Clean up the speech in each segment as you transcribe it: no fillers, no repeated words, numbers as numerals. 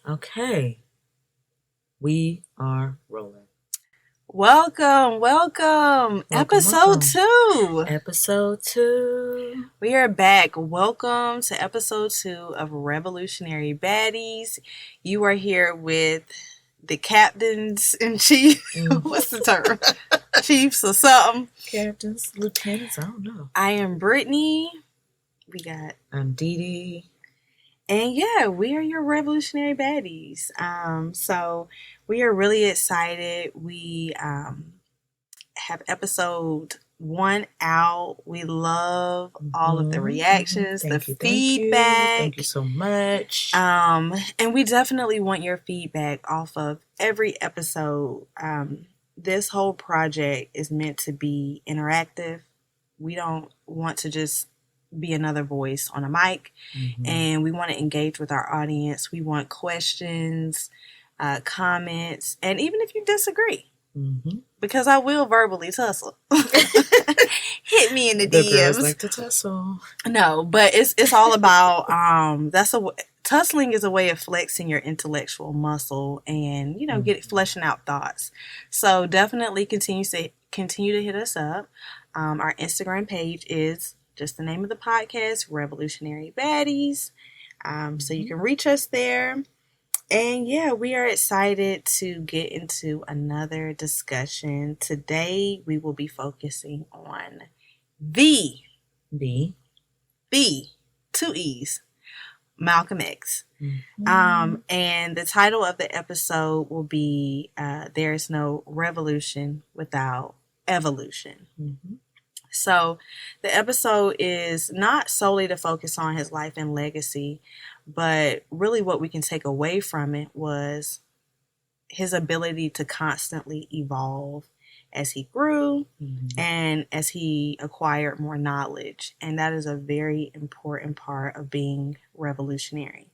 Okay, we are rolling. Welcome. Episode 2. Episode 2. We are back. Welcome to episode 2 of Revolutionary Baddies. You are here with the captains in chief. What's the term? Chiefs or something? Captains, lieutenants, I don't know. I am Brittany. I'm Dee Dee. And yeah, we are your revolutionary baddies. So we are really excited. We have episode 1 out. We love all of the reactions, feedback. Thank you so much. And we definitely want your feedback off of every episode. This whole project is meant to be interactive. We don't want to just be another voice on a mic, and we want to engage with our audience. We want questions, comments, and even if you disagree, because I will verbally tussle. Hit me in the DMs. Girls like to tussle. No, but it's all about tussling is a way of flexing your intellectual muscle and get fleshing out thoughts. So definitely continue to hit us up. Our Instagram page is just the name of the podcast, Revolutionary Baddies. So you can reach us there. And yeah, we are excited to get into another discussion. Today, we will be focusing on the 2 E's, Malcolm X. And the title of the episode will be There is No Revolution Without Evolution. So the episode is not solely to focus on his life and legacy, but really what we can take away from it was his ability to constantly evolve as he grew and as he acquired more knowledge. And that is a very important part of being revolutionary.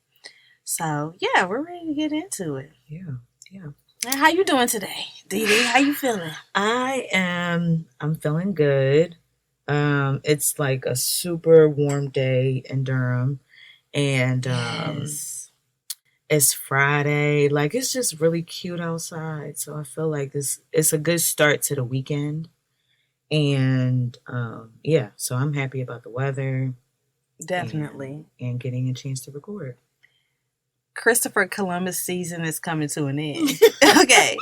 So yeah, we're ready to get into it. Yeah. And how you doing today, Dee Dee? How you feeling? I'm feeling good. It's like a super warm day in Durham, and it's Friday. Like, it's just really cute outside, so I feel like it's a good start to the weekend. And yeah, so I'm happy about the weather. Definitely. And getting a chance to record. Christopher Columbus season is coming to an end. Okay.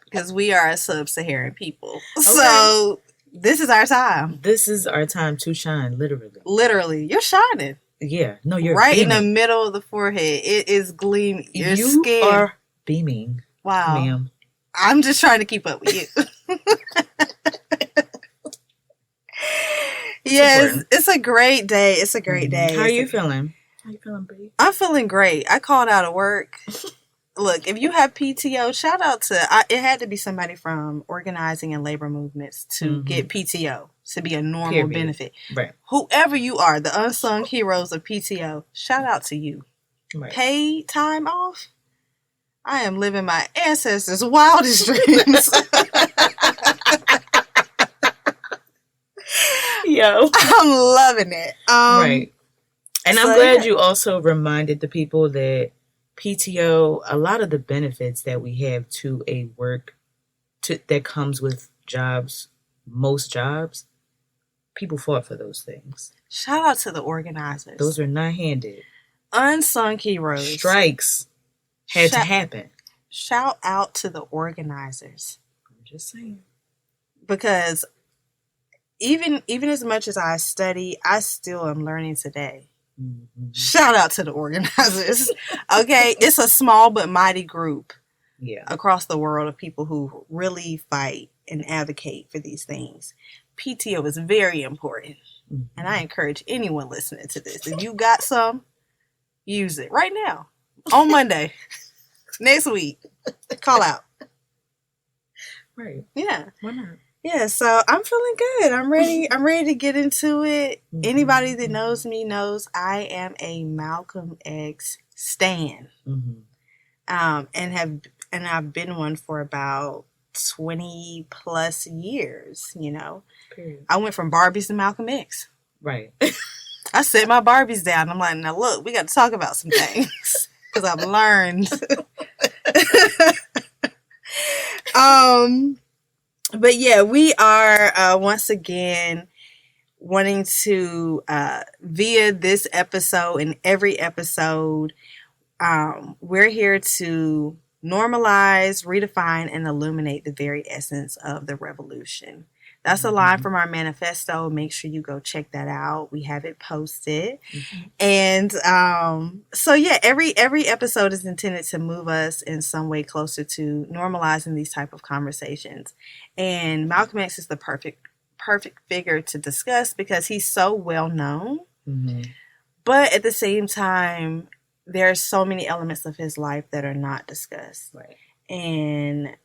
Because we are a sub-Saharan people. Okay. So this is our time. This is our time to shine, literally. Literally. You're shining. Yeah. No, you're right beaming. In the middle of the forehead. It is gleaming. Your you skin are beaming. Wow. Ma'am. I'm just trying to keep up with you. Yes, it's a great day. It's a great day. How are you feeling? How you feeling, Bree? I'm feeling great. I called out of work. Look, if you have PTO, shout out to, it had to be somebody from organizing and labor movements to get PTO to be a normal benefit. Right. Whoever you are, the unsung heroes of PTO, shout out to you. Right. Paid time off? I am living my ancestors' wildest dreams. Yo. I'm loving it. Right. And I'm glad you also reminded the people that PTO, a lot of the benefits that we have to a work that comes with jobs, most jobs, people fought for those things. Shout out to the organizers. Those are not handed. Unsung heroes. Strikes had to happen. Shout out to the organizers. I'm just saying. Because even as much as I study, I still am learning today. Shout out to the organizers. Okay, it's a small but mighty group across the world of people who really fight and advocate for these things. PTO is very important, and I encourage anyone listening to this, if you got some, use it right now on Monday, next week. Call out. Right. Yeah. Why not? Yeah, so I'm feeling good. I'm ready to get into it. Anybody that knows me knows I am a Malcolm X stan. And I've been one for about 20 plus years, Period. I went from Barbies to Malcolm X. Right. I set my Barbies down. I'm like, now look, we got to talk about some things. because I've learned. But yeah, we are once again wanting to, via this episode and every episode, we're here to normalize, redefine, and illuminate the very essence of the revolution. That's a line from our manifesto. Make sure you go check that out. We have it posted. And so yeah, every episode is intended to move us in some way closer to normalizing these type of conversations. And Malcolm X is the perfect figure to discuss because he's so well known. But at the same time, there are so many elements of his life that are not discussed. Right. And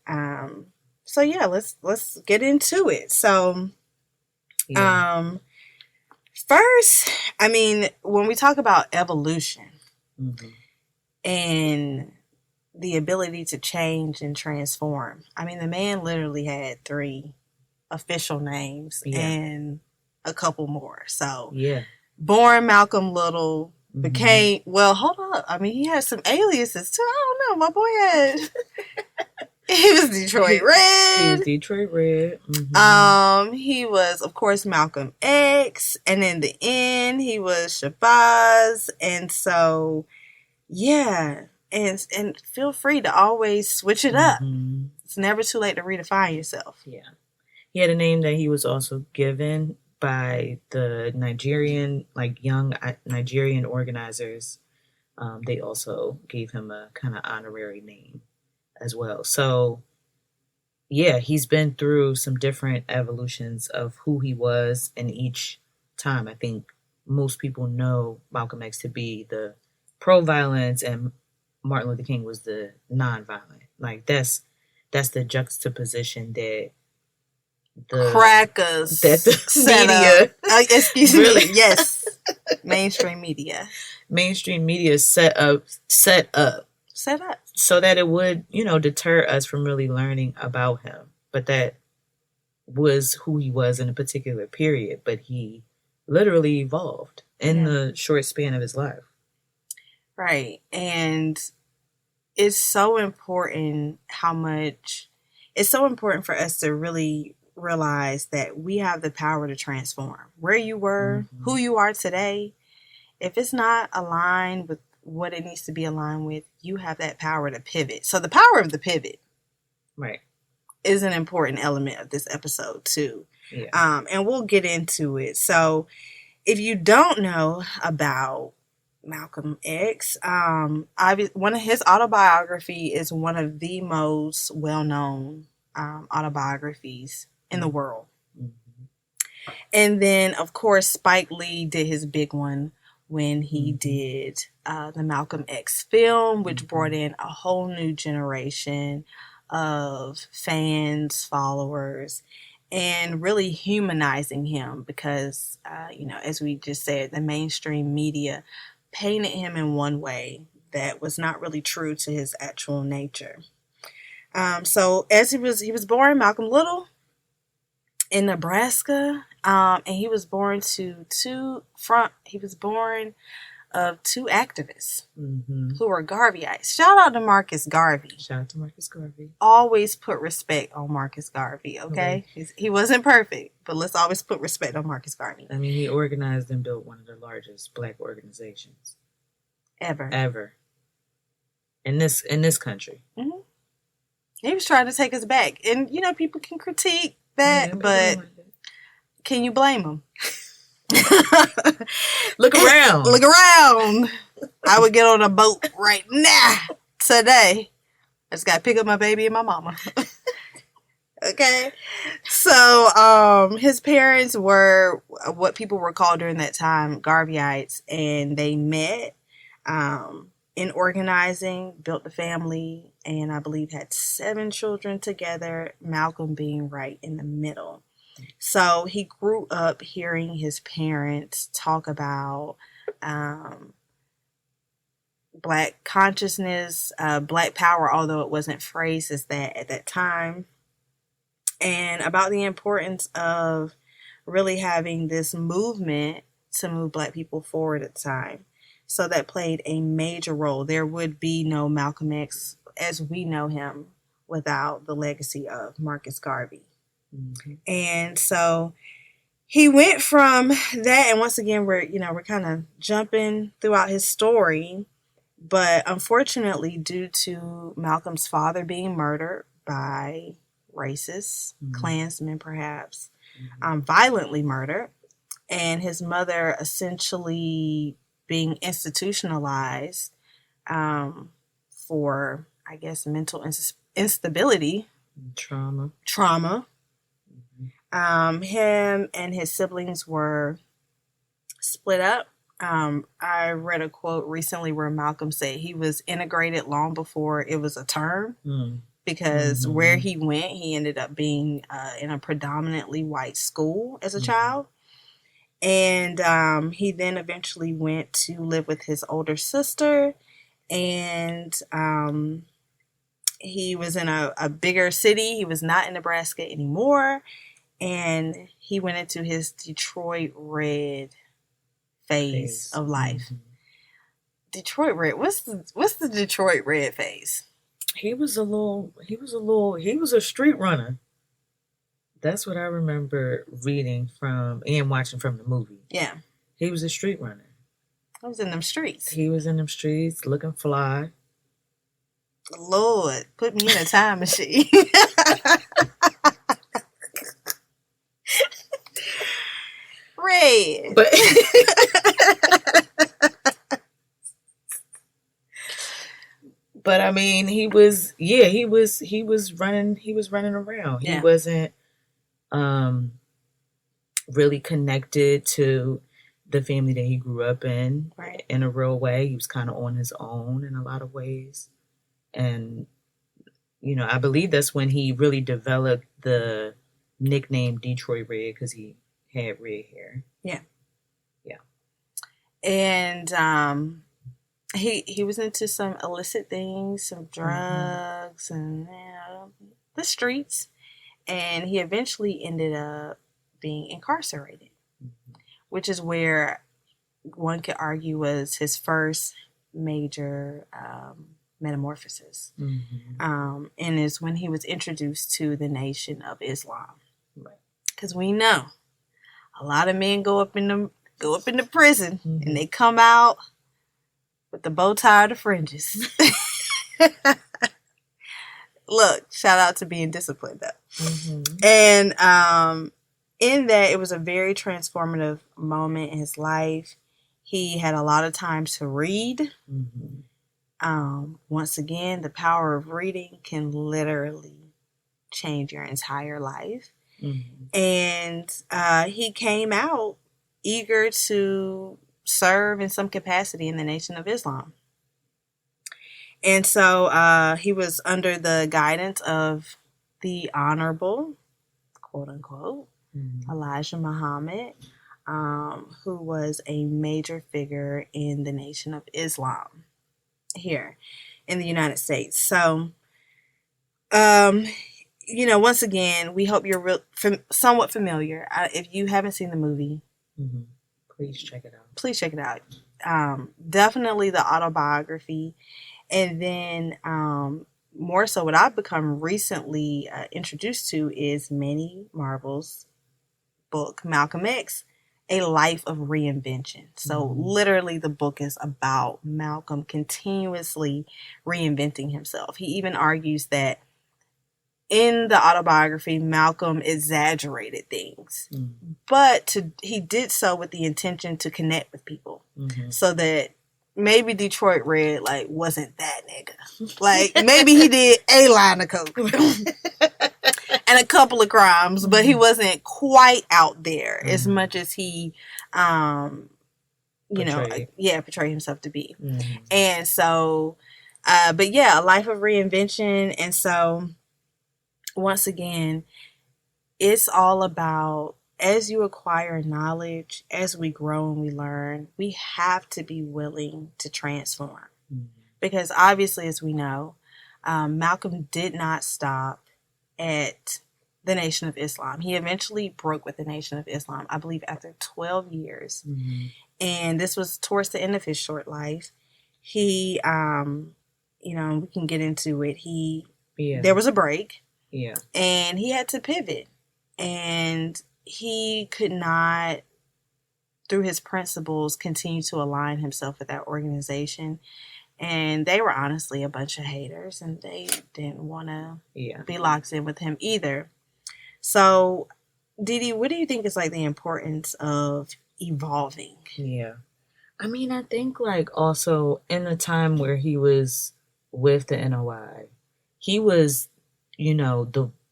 so yeah, let's get into it. So first, I mean, when we talk about evolution and the ability to change and transform, I mean, the man literally had 3 official names and a couple more. So born Malcolm Little, became, well, hold up. I mean, he had some aliases too. I don't know. My boy had, he was Detroit Red. He was Detroit Red. He was, of course, Malcolm X. And in the end, he was Shabazz. And so, yeah. And feel free to always switch it up. It's never too late to redefine yourself. Yeah. He had a name that he was also given by the Nigerian, like young Nigerian organizers. They also gave him a kind of honorary name as well. So yeah, he's been through some different evolutions of who he was in each time. I think most people know Malcolm X to be the pro-violence and Martin Luther King was the non-violent. Like that's the juxtaposition that the crackers that the media excuse really, me, yes, mainstream media set up so that it would, deter us from really learning about him. But that was who he was in a particular period, but he literally evolved in the short span of his life. Right. And it's so important for us to really realize that we have the power to transform. Where you were, who you are today, if it's not aligned with what it needs to be aligned with, you have that power to pivot. So the power of the pivot, right, is an important element of this episode too. Yeah. And we'll get into it. So if you don't know about Malcolm X, one of his autobiography is one of the most well-known autobiographies in the world. And then, of course, Spike Lee did his big one when he did the Malcolm X film, which brought in a whole new generation of fans, followers, and really humanizing him because, as we just said, the mainstream media painted him in one way that was not really true to his actual nature. So as he was born Malcolm Little in Nebraska, and he was born of 2 activists who were Garveyites. Shout out to Marcus Garvey. Shout out to Marcus Garvey. Always put respect on Marcus Garvey, okay? He wasn't perfect, but let's always put respect on Marcus Garvey. I mean, he organized and built one of the largest Black organizations ever in this country. He was trying to take us back, and people can critique that, but can you blame him? Look around. I would get on a boat right now, today. I just got to pick up my baby and my mama. Okay. So, his parents were what people were called during that time Garveyites, and they met in organizing, built the family, and I believe had 7 children together, Malcolm being right in the middle. So he grew up hearing his parents talk about Black consciousness, Black power, although it wasn't phrased as that at that time, and about the importance of really having this movement to move Black people forward at the time. So that played a major role. There would be no Malcolm X as we know him without the legacy of Marcus Garvey. Mm-hmm. And so he went from that, and once again, we're kind of jumping throughout his story, but unfortunately, due to Malcolm's father being murdered by racists, Klansmen perhaps, violently murdered, and his mother essentially being institutionalized for, I guess, mental instability, trauma. Him and his siblings were split up. I read a quote recently where Malcolm said he was integrated long before it was a term, because where he went, he ended up being in a predominantly white school as a child. And he then eventually went to live with his older sister, and he was in a bigger city. He was not in Nebraska anymore, and he went into his Detroit Red phase of life. Detroit Red. What's the Detroit Red phase? He was a street runner. That's what I remember reading from and watching from the movie. Yeah. He was a street runner. I was in them streets. He was in them streets looking fly. Lord, put me in a time machine. Red. But I mean, he was running around. He wasn't really connected to the family that he grew up in, right, in a real way. He was kind of on his own in a lot of ways. And, I believe that's when he really developed the nickname Detroit Red, because he had red hair. Yeah. Yeah. And he was into some illicit things, some drugs, and the streets. And he eventually ended up being incarcerated, which is where one could argue was his first major metamorphosis. And is when he was introduced to the Nation of Islam. Because we know a lot of men go up in the prison and they come out with the bow tie or the fringes. Look, shout out to being disciplined though. And in that, it was a very transformative moment in his life. He had a lot of time to read. Once again, the power of reading can literally change your entire life. And he came out eager to serve in some capacity in the Nation of Islam. And so he was under the guidance of the Honorable, quote unquote, Elijah Muhammad, who was a major figure in the Nation of Islam here in the United States. So, once again, we hope you're somewhat familiar. If you haven't seen the movie, please check it out. Definitely the autobiography. And then more so what I've become recently introduced to is Manny Marvel's book, Malcolm X, A Life of Reinvention. So literally the book is about Malcolm continuously reinventing himself. He even argues that in the autobiography, Malcolm exaggerated things, but he did so with the intention to connect with people, so that maybe Detroit Red wasn't that nigga. Maybe he did a line of coke and a couple of crimes, but he wasn't quite out there as much as he, portrayed himself to be. And so, but yeah, A Life of Reinvention. And so, once again, it's all about, as you acquire knowledge, as we grow and we learn, we have to be willing to transform. Because obviously, as we know, Malcolm did not stop at the Nation of Islam. He eventually broke with the Nation of Islam, I believe, after 12 years. and this was towards the end of his short life. He, we can get into it. There was a break. Yeah. And he had to pivot. And he could not, through his principles, continue to align himself with that organization. And they were honestly a bunch of haters, and they didn't want to be locked in with him either. So, Didi, what do you think is like the importance of evolving? Yeah. I mean, I think like also in the time where he was with the NOI, he was,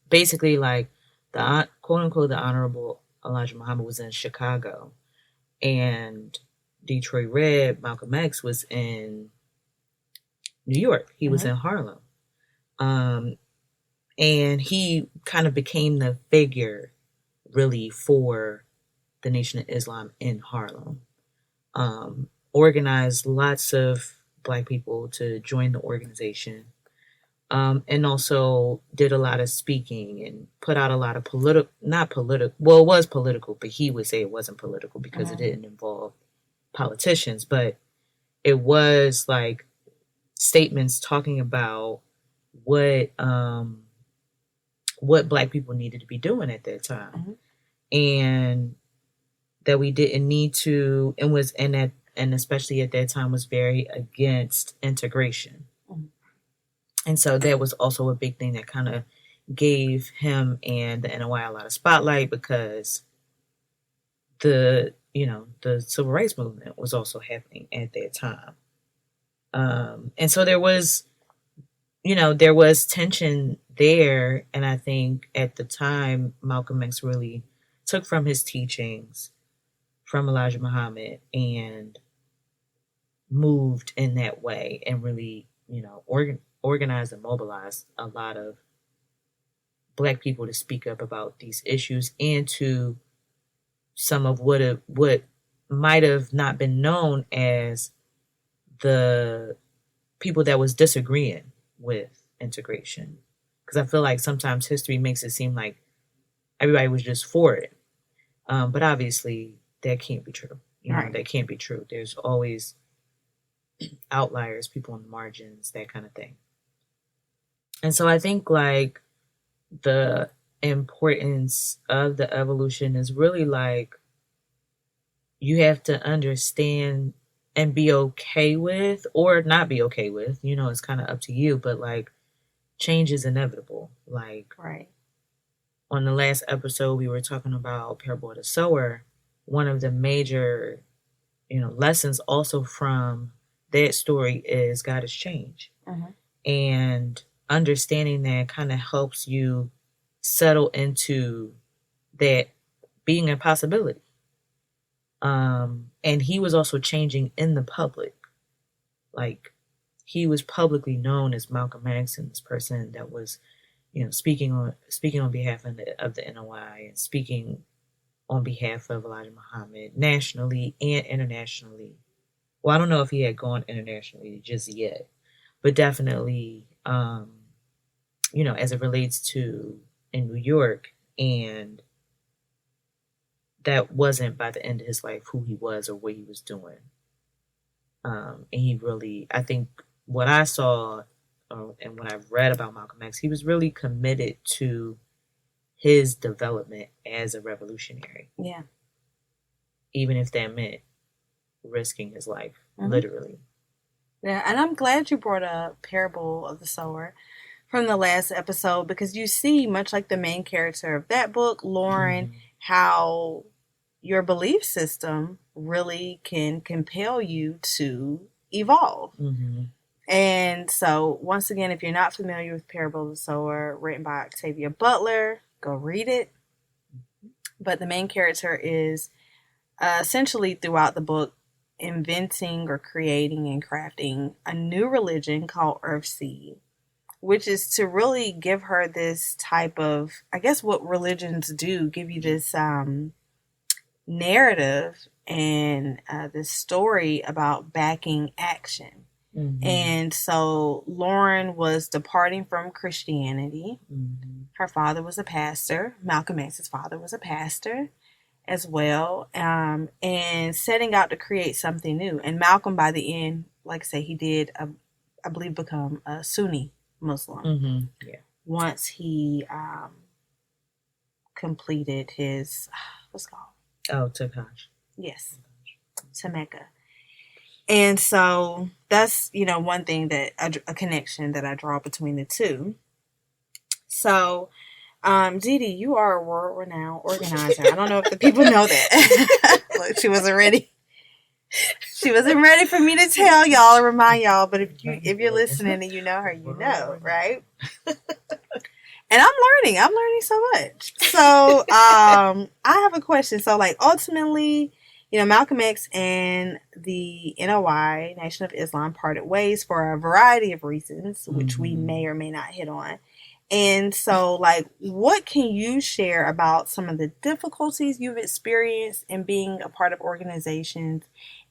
basically like the quote unquote the Honorable Elijah Muhammad was in Chicago, and Detroit Red, Malcolm X was in New York. He was in Harlem. And he kind of became the figure really for the Nation of Islam in Harlem. Organized lots of Black people to join the organization. And also did a lot of speaking and put out a lot of it was political, but he would say it wasn't political because it didn't involve politicians, but it was like statements talking about what Black people needed to be doing at that time, and that we didn't need to, and especially at that time was very against integration. And so that was also a big thing that kind of gave him and the NOI a lot of spotlight, because the civil rights movement was also happening at that time. And so there was tension there. And I think at the time, Malcolm X really took from his teachings from Elijah Muhammad and moved in that way and really, organized and mobilized a lot of Black people to speak up about these issues and to some of what might have not been known as the people that was disagreeing with integration. Because I feel like sometimes history makes it seem like everybody was just for it. But obviously that can't be true. That can't be true. There's always outliers, people on the margins, that kind of thing. And so I think like the importance of the evolution is really like you have to understand and be okay with, or not be okay with, it's kind of up to you, but like change is inevitable. Like on the last episode, we were talking about Parable of the Sower. One of the major, lessons also from that story is God is change. And understanding that kind of helps you settle into that being a possibility. And he was also changing in the public. Like he was publicly known as Malcolm X, and this person that was, speaking on behalf of the NOI and speaking on behalf of Elijah Muhammad nationally and internationally. Well, I don't know if he had gone internationally just yet, but definitely, as it relates to in New York, and that wasn't by the end of his life who he was or what he was doing. And he really, I think what I saw and what I've read about Malcolm X, he was really committed to his development as a revolutionary. Yeah. Even if that meant risking his life, literally. Yeah, and I'm glad you brought up Parable of the Sower from the last episode, because you see, much like the main character of that book, Lauren, how your belief system really can compel you to evolve. And so, once again, if you're not familiar with Parable of the Sower, written by Octavia Butler, go read it. But the main character is essentially throughout the book inventing or creating and crafting a new religion called Earthseed, which is to really give her this type of, I guess what religions do, give you this narrative and this story about backing action. And so Lauren was departing from Christianity. Her father was a pastor. Malcolm X's father was a pastor. as well, and setting out to create something new. And Malcolm, by the end, like I say, he did, I believe, become a Sunni Muslim. Mm-hmm. Yeah. Once he completed his, what's it called? Oh, to Hajj. Yes, to Mecca. And so that's, one thing that a connection that I draw between the two. So, Dee Dee, you are a world-renowned organizer. I don't know if the people know that. Look, she wasn't ready. She wasn't ready for me to tell y'all or remind y'all. But if you're listening and you know her, you know, right? And I'm learning so much. So, I have a question. So, like, ultimately, Malcolm X and the NOI, Nation of Islam, parted ways for a variety of reasons, which we may or may not hit on. And so, like, what can you share about some of the difficulties you've experienced in being a part of organizations,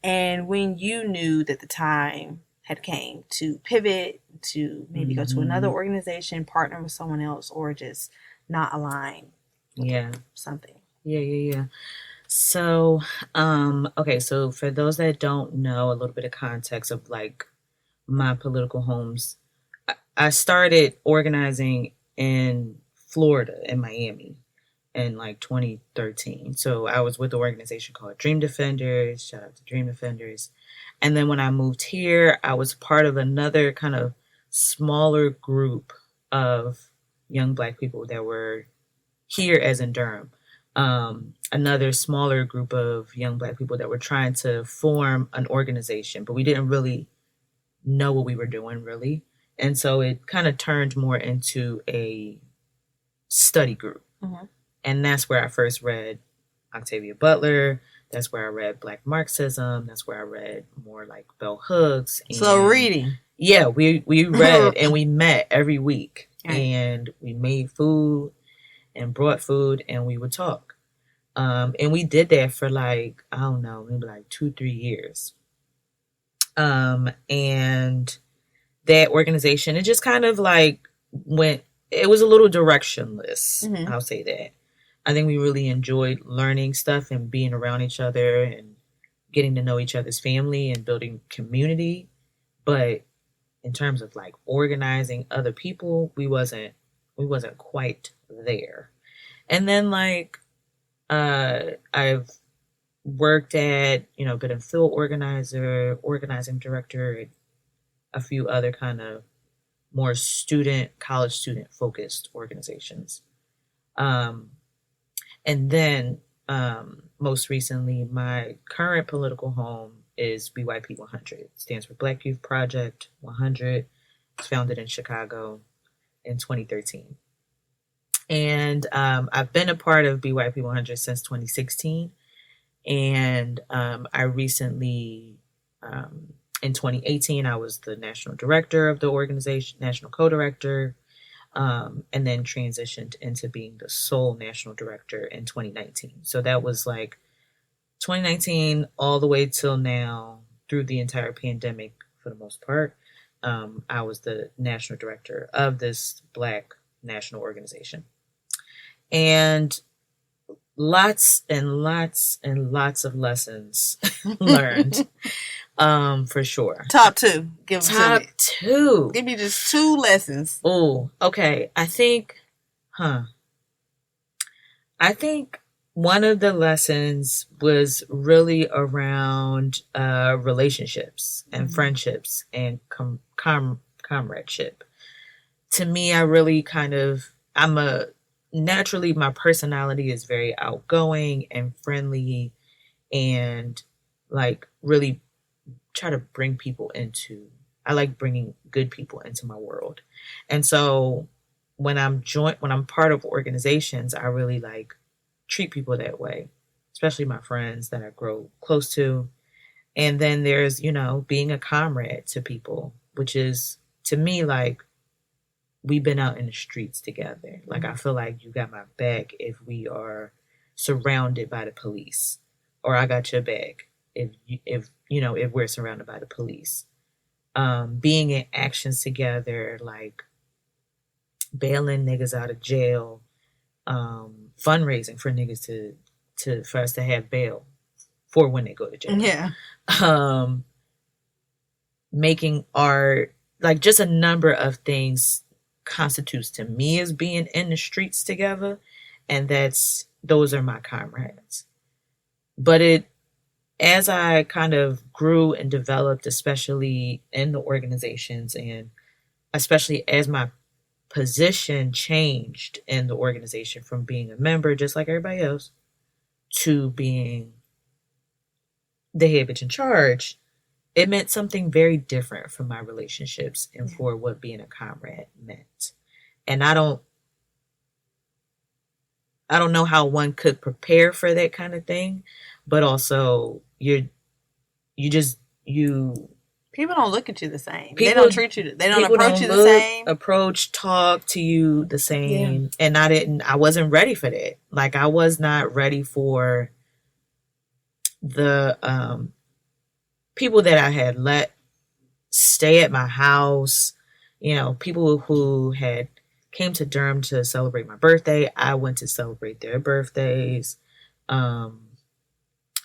and when you knew that the time had came to pivot, to maybe go to another organization, partner with someone else, or just not align with something? Yeah. So, okay, so for those that don't know a little bit of context of like my political homes, I started organizing in Florida, in Miami, in like 2013. So I was with an organization called Dream Defenders. Shout out to Dream Defenders. And then when I moved here, I was part of another kind of smaller group of young Black people that were here, as in Durham. Another smaller group of young Black people that were trying to form an organization, but we didn't really know what we were doing, really. And so it kind of turned more into a study group. Mm-hmm. And that's where I first read Octavia Butler. That's where I read Black Marxism. That's where I read more like Bell Hooks. And so reading. Yeah, we read and we met every week. Right. And we made food and brought food and we would talk. And we did that for like, I don't know, maybe like 2-3 years. And that organization, it just kind of like went, it was a little directionless. Mm-hmm. I'll say that. I think we really enjoyed learning stuff and being around each other and getting to know each other's family and building community. But in terms of like organizing other people, we wasn't quite there. And then like I've worked at, been a field organizer, organizing director, a few other kind of more college student focused organizations. And then most recently, my current political home is BYP 100. It stands for Black Youth Project 100. It's founded in Chicago in 2013. And I've been a part of BYP 100 since 2016. And I recently, in 2018, I was the national director of the organization, national co-director, and then transitioned into being the sole national director in 2019. So that was like 2019 all the way till now, through the entire pandemic for the most part. I was the national director of this Black national organization. And lots and lots and lots of lessons learned, for sure. Top 2. Top 2. Give me just 2 lessons. Oh, okay. I think one of the lessons was really around relationships and friendships and comradeship. To me, I really naturally, my personality is very outgoing and friendly and like really try to bring people I like bringing good people into my world. And so when I'm part of organizations, I really like treat people that way, especially my friends that I grow close to. And then there's, being a comrade to people, which is to me like, we've been out in the streets together. Like, I feel like you got my back if we are surrounded by the police, or I got your back if we're surrounded by the police. Being in actions together, like bailing niggas out of jail, fundraising for niggas for us to have bail for when they go to jail. Yeah. Making art, like just a number of things constitutes to me as being in the streets together, and those are my comrades. But as I kind of grew and developed, especially in the organizations, and especially as my position changed in the organization from being a member just like everybody else to being the head bitch in charge, it meant something very different for my relationships and for what being a comrade meant. And I don't know how one could prepare for that kind of thing, but also you people don't look at you the same. They don't treat you. They don't approach you the same. Talk to you the same. Yeah. And I wasn't ready for that. Like, I was not ready for the people that I had let stay at my house. You know, people who had came to Durham to celebrate my birthday. I went to celebrate their birthdays.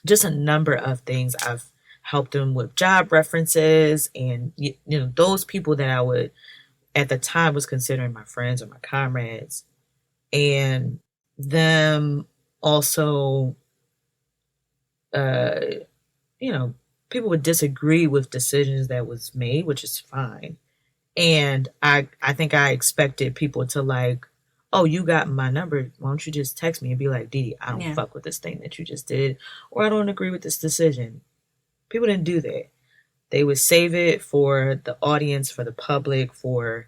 Just a number of things. I've helped them with job references, and you know, those people that I would at the time was considering my friends or my comrades, and them also, you know, people would disagree with decisions that was made, which is fine. And I think I expected people to like, oh, you got my number. Why don't you just text me and be like, Dee, I don't fuck with this thing that you just did, or I don't agree with this decision. People didn't do that. They would save it for the audience, for the public, for,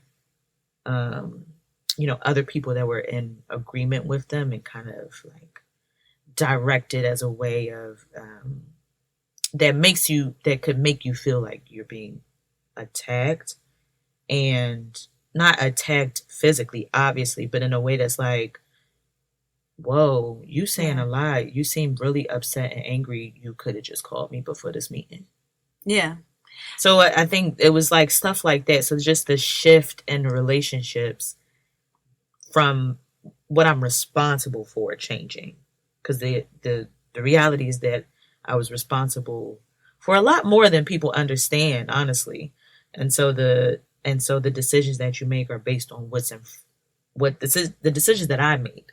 you know, other people that were in agreement with them, and kind of like direct it as a way of, that could make you feel like you're being attacked, and not attacked physically, obviously, but in a way that's like, whoa, you saying a lot. You seem really upset and angry. You could have just called me before this meeting. Yeah. So I think it was like stuff like that. So just the shift in the relationships from what I'm responsible for changing. Because the reality is that I was responsible for a lot more than people understand, honestly. And so the decisions that you make are based on the decisions that I made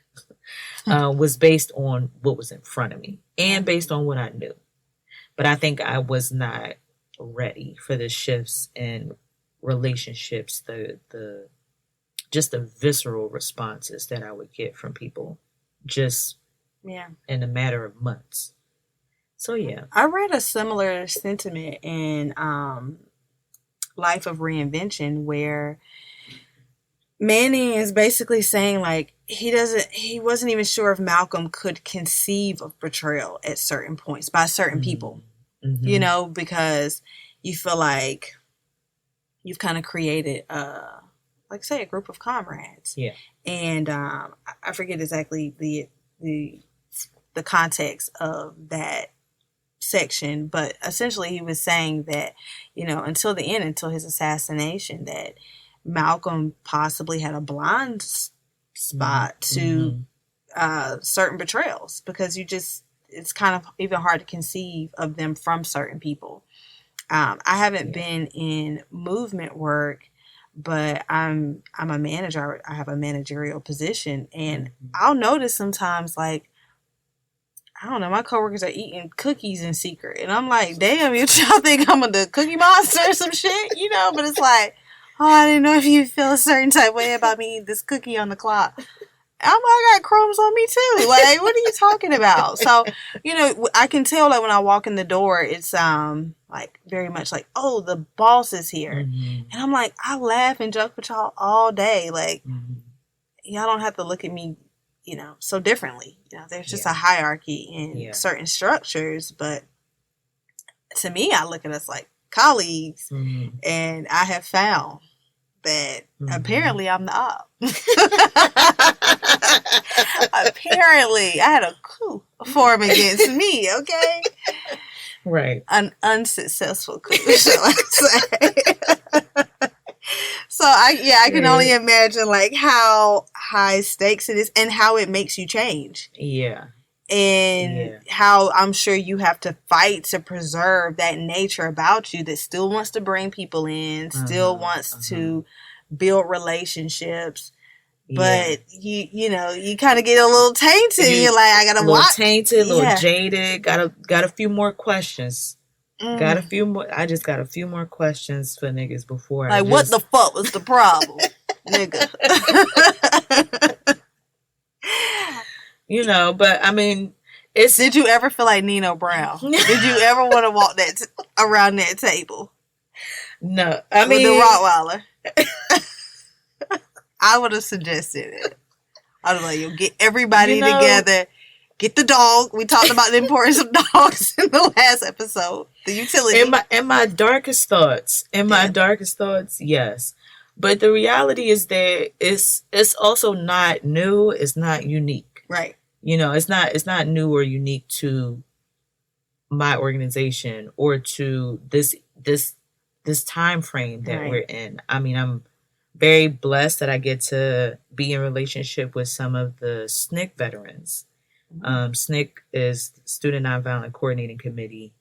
was based on what was in front of me and based on what I knew. But I think I was not ready for the shifts in relationships, the visceral responses that I would get from people just in a matter of months. So yeah. I read a similar sentiment in Life of Reinvention, where Manning is basically saying like he wasn't even sure if Malcolm could conceive of betrayal at certain points by certain people. Mm-hmm. You know, because you feel like you've kind of created like say a group of comrades. Yeah. And I forget exactly the context of that section, but essentially he was saying that, you know, until the end, until his assassination, that Malcolm possibly had a blind spot to certain betrayals, because it's kind of even hard to conceive of them from certain people. I haven't been in movement work, but I'm a manager. I have a managerial position, and I'll notice sometimes, like, I don't know, my coworkers are eating cookies in secret, and I'm like, damn, y'all think I'm the Cookie Monster or some shit, you know? But it's like, oh, I didn't know if you feel a certain type of way about me eating this cookie on the clock. I'm like, I got crumbs on me too. Like, what are you talking about? So, you know, I can tell that when I walk in the door, it's like very much like, oh, the boss is here. Mm-hmm. And I'm like, I laugh and joke with y'all all day. Like, y'all don't have to look at me, you know, so differently. You know, there's just a hierarchy in certain structures. But to me, I look at us like colleagues, and I have found that apparently I'm the op. Apparently, I had a coup form against me, okay? Right. An unsuccessful coup, shall I say. So, I can only imagine, like, how high stakes it is and how it makes you change. Yeah. and how I'm sure you have to fight to preserve that nature about you that still wants to bring people in, still wants to build relationships. But you know, you kind of get a little tainted. You're like, I gotta watch. Tainted, a little jaded. Got a few more questions. Got a few more. I just got a few more questions for niggas before. Like, what the fuck was the problem, nigga? You know, but I mean, it's. Did you ever feel like Nino Brown? Did you ever want to walk around that table? No, I mean with the Rottweiler. I would have suggested it. I was like, you get everybody together. Get the dog. We talked about the importance of dogs in the last episode. The utility. In my darkest thoughts. Yes. But the reality is that it's also not new. It's not unique. Right. You know, it's not new or unique to my organization or to this time frame that we're in. I mean, I'm very blessed that I get to be in relationship with some of the SNCC veterans. SNCC is Student Nonviolent Coordinating Committee.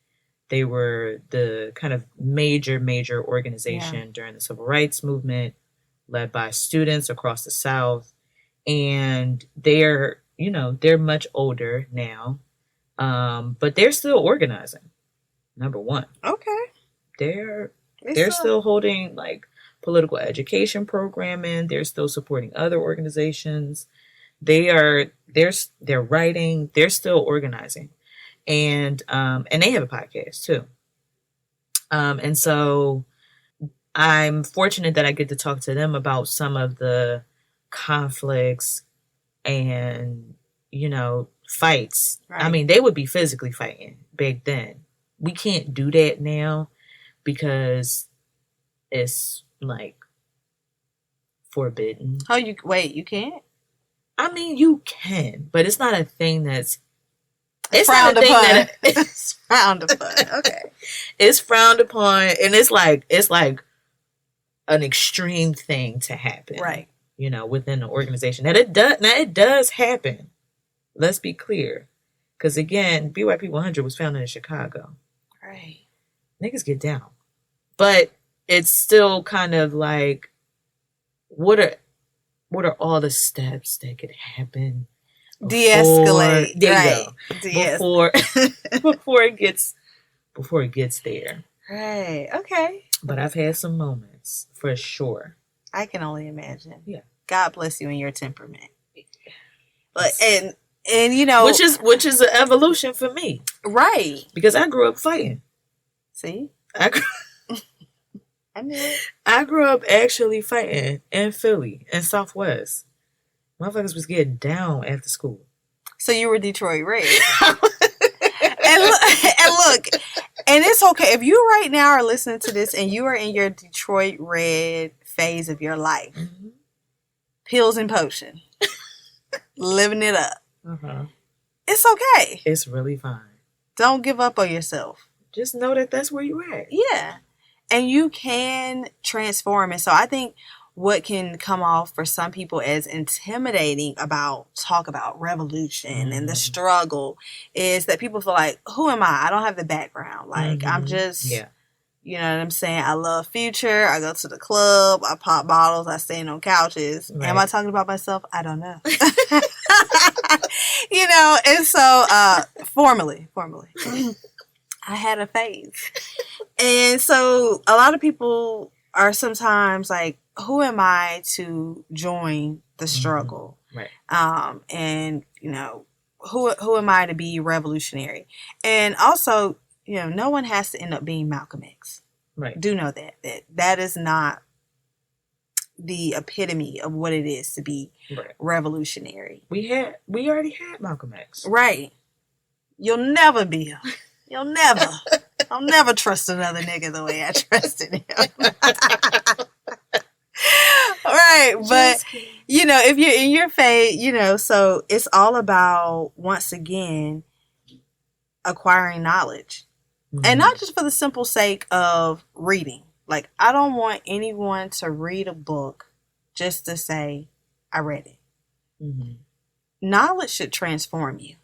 They were the kind of major organization during the Civil Rights Movement, led by students across the South. And they're much older now, but they're still organizing. Number one. Okay. They're still holding like political education programming. They're still supporting other organizations. They're writing. They're still organizing, and they have a podcast too. And so I'm fortunate that I get to talk to them about some of the conflicts and, fights. Right. I mean, they would be physically fighting back then. We can't do that now because it's like forbidden. Oh, you can't? I mean, you can, but it's not a thing that's... It's frowned upon. It's frowned upon. Okay. It's frowned upon, and it's like an extreme thing to happen. Right. Within the organization. Now, it does happen. Let's be clear. Because, again, BYP 100 was founded in Chicago. Right. Niggas get down. But it's still kind of like, what are all the steps that could happen? De-escalate. There you go. Before it gets there. Right. Okay. But I've had some moments, for sure. I can only imagine. Yeah. God bless you and your temperament. But and which is an evolution for me. Right. Because I grew up fighting. See? I knew it. I grew up actually fighting in Philly and Southwest. Motherfuckers was getting down after school. So you were Detroit Red. and look, and it's okay. If you right now are listening to this and you are in your Detroit Red phase of your life, pills and potion, living it up. It's okay. It's really fine. Don't give up on yourself. Just know that that's where you're at. Yeah. And you can transform. And so I think what can come off for some people as intimidating about revolution and the struggle is that people feel like, who am I? I don't have the background. Like, I'm just, you know what I'm saying? I love Future. I go to the club. I pop bottles. I stand on couches. Right. Am I talking about myself? I don't know. And so, formally, I had a phase. And so a lot of people are sometimes like, who am I to join the struggle? Right. And, who am I to be revolutionary? And also, no one has to end up being Malcolm X. Right. Do know that is not the epitome of what it is to be revolutionary. We already had Malcolm X. Right. You'll never be him. You'll never. I'll never trust another nigga the way I trusted him. Right. But, if you're in your phase, so it's all about, once again, acquiring knowledge. And not just for the simple sake of reading. Like, I don't want anyone to read a book just to say, I read it. Knowledge should transform you.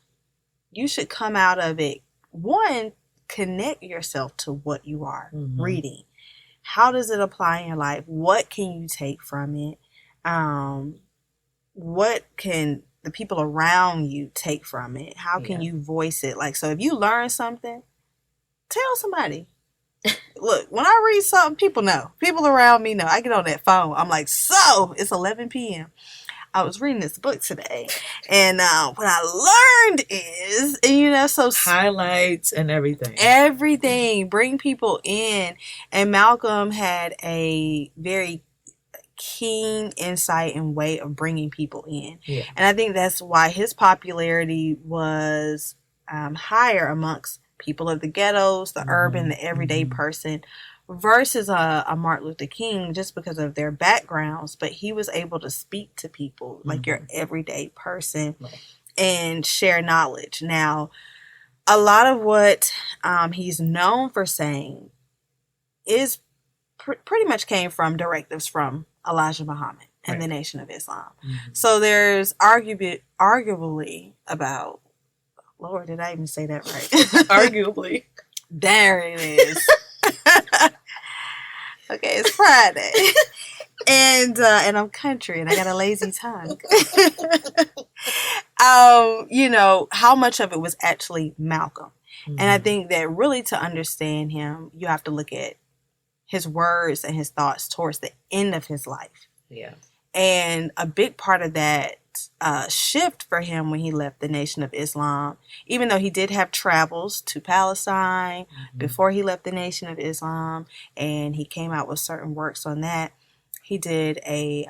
you should come out of it, one, connect yourself to what you are reading. How does it apply in your life? What can you take from it? What can the people around you take from it? How can you voice it? Like, so if you learn something, tell somebody. Look, when I read something, people know. People around me know. I get on that phone. I'm like, so it's 11 p.m. I was reading this book today, and what I learned is, so highlights and everything. Everything. Bring people in. And Malcolm had a very keen insight and way of bringing people in. Yeah. And I think that's why his popularity was higher amongst people of the ghettos, the urban, the everyday person, versus a Martin Luther King, just because of their backgrounds. But he was able to speak to people like your everyday person and share knowledge. Now, a lot of what he's known for saying is pretty much came from directives from Elijah Muhammad and the Nation of Islam. So there's arguably about, Lord, did I even say that right? Arguably. There it is. Okay, it's Friday. And I'm country and I got a lazy tongue. How much of it was actually Malcolm. And I think that really to understand him, you have to look at his words and his thoughts towards the end of his life. Yeah. And a big part of that shift for him when he left the Nation of Islam, even though he did have travels to Palestine before he left the Nation of Islam, and he came out with certain works on that, he did a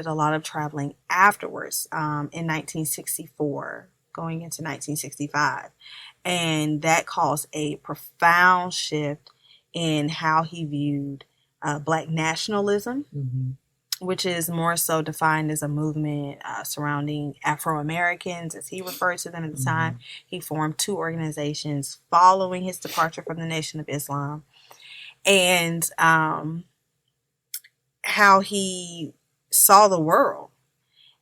lot of traveling afterwards in 1964, going into 1965. And that caused a profound shift in how he viewed Black nationalism, which is more so defined as a movement surrounding Afro-Americans, as he referred to them at the time. He formed 2 organizations following his departure from the Nation of Islam. And how he saw the world.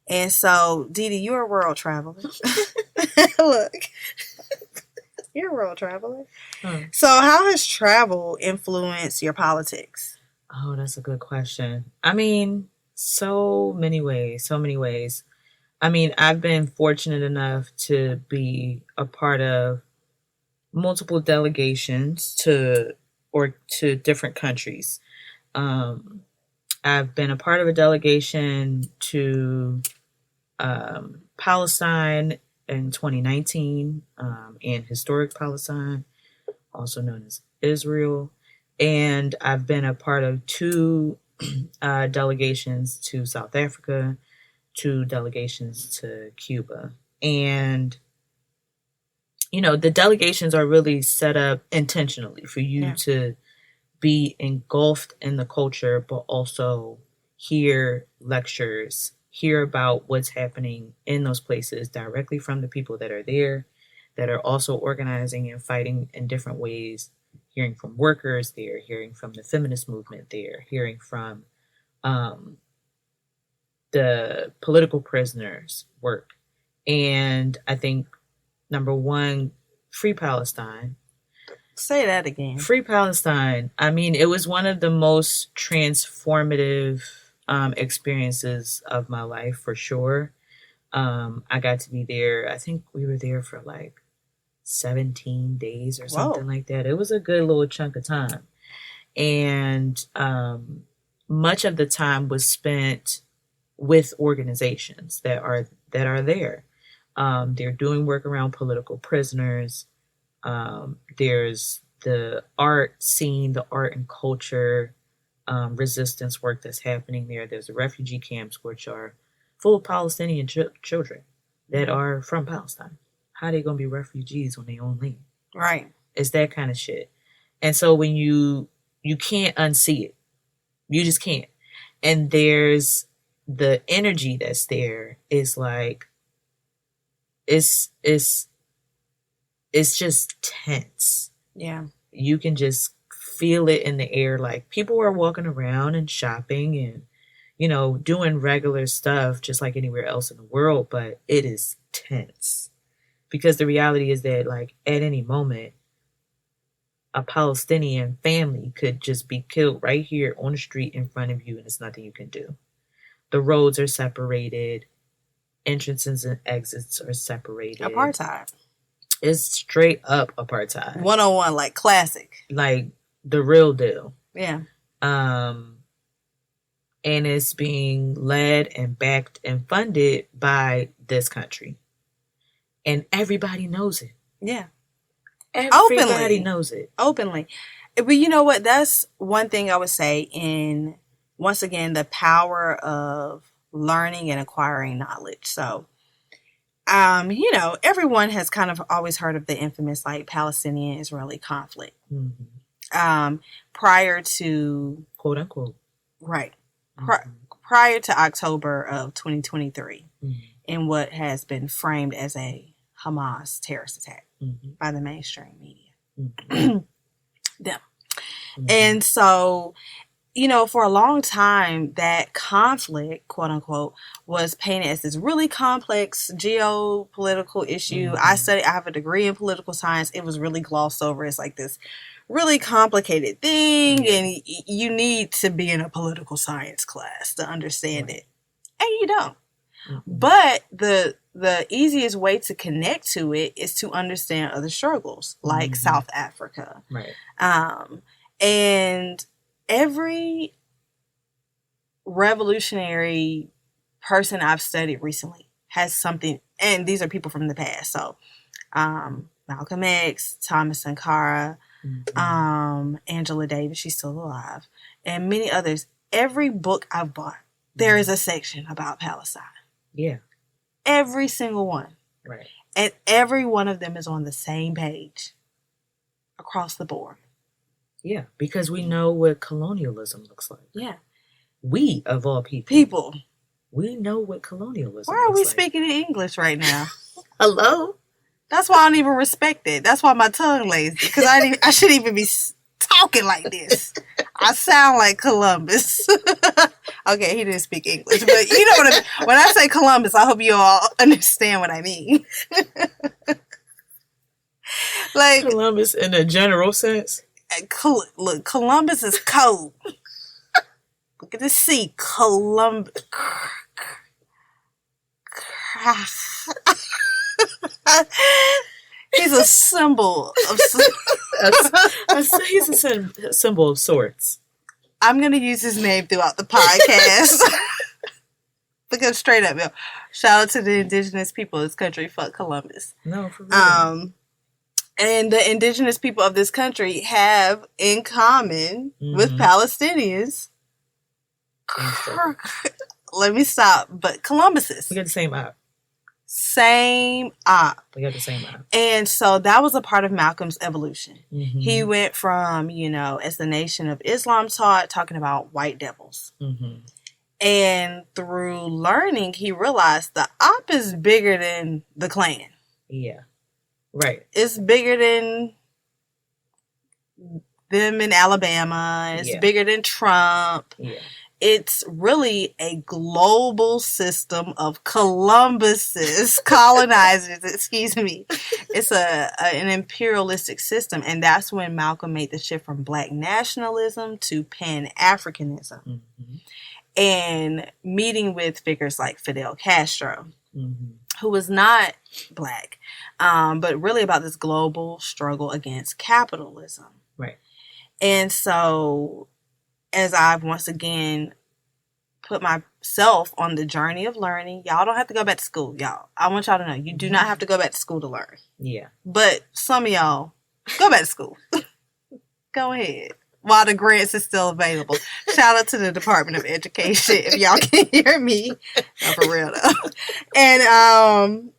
And so, Didi, you're a world traveler. Look. You're a world traveler. So how has travel influenced your politics? Oh, that's a good question. I mean, so many ways. I mean, I've been fortunate enough to be a part of multiple delegations to different countries. I've been a part of a delegation to Palestine in 2019, and historic Palestine, also known as Israel. And I've been a part of 2 delegations to South Africa, 2 delegations to Cuba. And, the delegations are really set up intentionally for you to be engulfed in the culture, but also hear lectures, hear about what's happening in those places directly from the people that are there, that are also organizing and fighting in different ways, hearing from workers there, hearing from the feminist movement there, hearing from the political prisoners' work. And I think, number one, Free Palestine. Say that again. Free Palestine. I mean, it was one of the most transformative experiences of my life, for sure. I got to be there. I think we were there for like 17 days or something like that. It was a good little chunk of time. And much of the time was spent with organizations that are there. They're doing work around political prisoners. There's the art scene, the art and culture resistance work that's happening there. There's the refugee camps, which are full of Palestinian children that are from Palestine. How are they going to be refugees on their own land? Right. It's that kind of shit. And so when you can't unsee it. You just can't. And there's the energy that's there is like, it's just tense. Yeah. You can just feel it in the air. Like, people are walking around and shopping and, doing regular stuff just like anywhere else in the world, but it is tense. Because the reality is that, like, at any moment, a Palestinian family could just be killed right here on the street in front of you, and there's nothing you can do. The roads are separated, entrances and exits are separated. Apartheid. It's straight up apartheid. 101, like classic. Like the real deal. Yeah. And it's being led and backed and funded by this country. And everybody knows it. Yeah. Everybody knows it. Openly. But you know what? That's one thing I would say in, once again, the power of learning and acquiring knowledge. So, you know, everyone has kind of always heard of the infamous, like, Palestinian-Israeli conflict. Mm-hmm. Prior to... Quote, unquote. Right. Prior to October of 2023, in what has been framed as a Hamas terrorist attack by the mainstream media. Them. And so, you know, for a long time, that conflict, quote unquote, was painted as this really complex geopolitical issue. I have a degree in political science. It was really glossed over. It's like this really complicated thing, and you need to be in a political science class to understand it, and you don't. But the easiest way to connect to it is to understand other struggles, like South Africa, and every revolutionary person I've studied recently has something, and these are people from the past. So Malcolm X, Thomas Sankara, Angela Davis, she's still alive, and many others. Every book I've bought, there is a section about Palestine. Yeah. Every single one. Right. And every one of them is on the same page across the board. Yeah, because we know what colonialism looks like. Yeah. We, of all people. We know what colonialism Why are we looks like. speaking in English right now? Hello? That's why I don't even respect it. That's why my tongue lazy. Because I shouldn't even be talking like this. I sound like Columbus. Okay, he didn't speak English. But you know what I mean. When I say Columbus, I hope you all understand what I mean. Like Columbus in a general sense? Look, Columbus is cold. Look at the sea. Columbus. He's a symbol of. He's a symbol of sorts. I'm gonna use his name throughout the podcast. Because straight up, yo, shout out to the indigenous people of this country. Fuck Columbus. No, for real. And the indigenous people of this country have in common with Palestinians. Let me stop. But Columbuses. We got the same op. Same op. We got the same op. And so that was a part of Malcolm's evolution. Mm-hmm. He went from, you know, as the Nation of Islam taught, talking about white devils. Mm-hmm. And through learning, he realized the op is bigger than the Klan. Yeah. Right. It's bigger than them in Alabama. It's bigger than Trump. Yeah. It's really a global system of Columbuses, colonizers, excuse me. It's an imperialistic system. And that's when Malcolm made the shift from Black nationalism to Pan-Africanism. Mm-hmm. And meeting with figures like Fidel Castro, who was not Black, but really about this global struggle against capitalism. Right. And so, as I've once again put myself on the journey of learning, y'all don't have to go back to school, y'all. I want y'all to know, you do not have to go back to school to learn. Yeah. But some of y'all, go back to school. Go ahead. While the grants is still available. Shout out to the Department of Education if y'all can hear me. No, for real though. And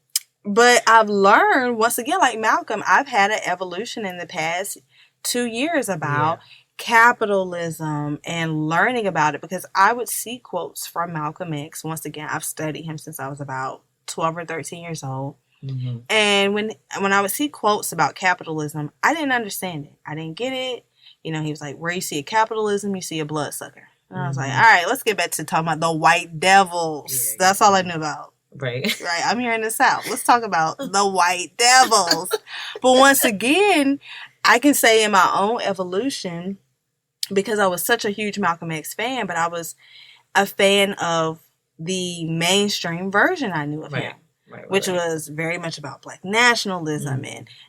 but I've learned, once again, like Malcolm, I've had an evolution in the past 2 years about capitalism and learning about it, because I would see quotes from Malcolm X. Once again, I've studied him since I was about 12 or 13 years old. Mm-hmm. And when I would see quotes about capitalism, I didn't understand it. I didn't get it. You know, he was like, where you see a capitalism, you see a bloodsucker. And I was like, all right, let's get back to talking about the white devils. Yeah, that's all I knew about. Right. Right. I'm here in the South. Let's talk about the white devils. But once again, I can say in my own evolution, because I was such a huge Malcolm X fan, but I was a fan of the mainstream version I knew of him, which was very much about Black nationalism